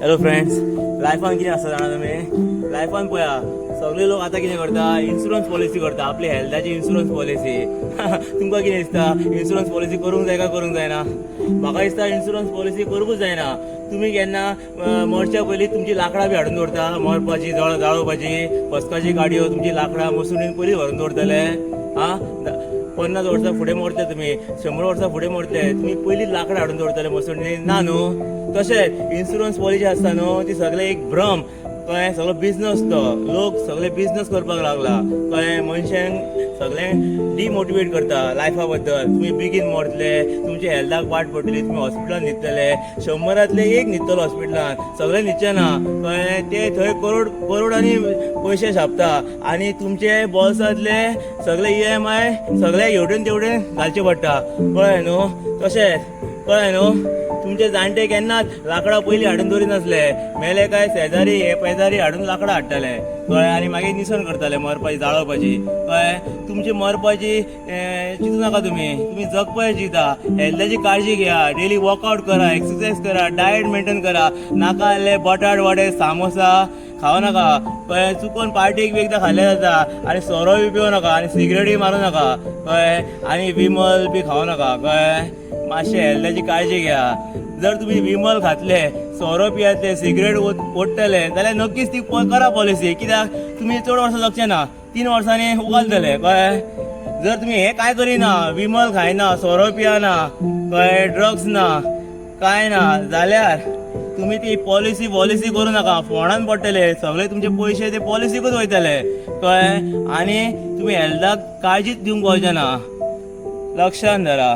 Hello friends, लायफान कितें आसता जाणा तुमी? लायफान पळया सगळे लोक आता कितें करता, इन्शुरन्स पॉलिसी करता, आपली हेल्थाची इन्शुरन्स पॉलिसी. तुमकां कितें दिसता, इन्शुरन्स पॉलिसी करूंक जाय काय करूंक जायना? म्हाका दिसता इन्शुरन्स पॉलिसी करूंकूच जायना. तुम्ही केन्ना मरच्या पयलीं तुमची लाकडां बी हाडून दवरता, मरपाची जाळोवपाची फसकाची गाडयो, तुमची लाकडां मसुणीन पयलीं व्हरून दवरतले. 50 वर्सां फुडें मरते तुमी, 100 वर्सां फुडें मरते, तुमी पयलीं लाकडां हाडून दवरतले मसुणीन ना न्हू. तशेंच इन्शुरन्स पॉलिसी आसता न्हू, ती सगळे एक भ्रम. कळ्ळें? सगळो बिझनस तो, लोक सगळे बिझनस करपाक लागला. कळ्ळें? मनशांक सगळें डिमोटिवेट करता लायफा बद्दल. तुमी बेगीन मरतले, तुमच्या हेल्थाक वाट पडटली, तुमी हॉस्पिटलान न्हिदतले, 100रांतले एक न्हिदतलो हॉस्पिटलान, सगळे न्हिदचे ना. कळ्ळें? ते थंय करोडांनी पयशे छापता आनी तुमचे बॉल्सांतले सगळे EMI सगळे हेवटेन तेवटेन घालचे पडटा. कळ्ळें न्हू? तशेंच कळ्ळें न्हू, तुमचे जाणटे केन्नाच लाकडां पयलीं हाडून दवरी नासले, मेले काय शेजारी हे पेजारी हाडून लाकडां हाडटाले. कळ्ळें? आनी मागीर निसण करताले मरपाची जाळोवपाची. कळ्ळें? तुमची मरपाची चिंतू नाका तुम्ही जगपाची चिंता. हेल्थाची काळजी घ्या, डेली वर्कआउट करा, एक्सरसाइज करा, डायट मेंटेन करा. नाका जाल्ले बटाट वडे सामोसा खावं नाका. कळ्ळें? चुकून पार्टीक बी एकदां खाल्लें जाता, आनी सोरो बी पिवं नाका, आनी सिगरेटी मारूं नाका. कळ्ळें? आनी विमल बी खावं नाका. कळ्ळें? मातशें हेल्थाची काळजी घ्या. जर तुम्ही विमल खातले, सोरो पियातले, सिगरेट ओडटले जाल्यार नक्कीच ती करा पॉलिसी. कित्याक तुमी चड वर्सां जगचे ना, 3 वर्सांनी उगालतले. कळ्ळें? जर तुमी हे काय करिना, विमल खायना, सोरो पियाना, कळ्ळें, ड्रग्स ना, काय ना जाल्यार तुम्ही ती पॉलिसी करूं नाका. फोंडान पडटले सगळे तुमचे पयशे, ते पॉलिसीकूच वयतले. कळ्ळें? आनी तुमी हेल्थाक काळजीच दिवंक पावचे ना. लक्षांत धरा.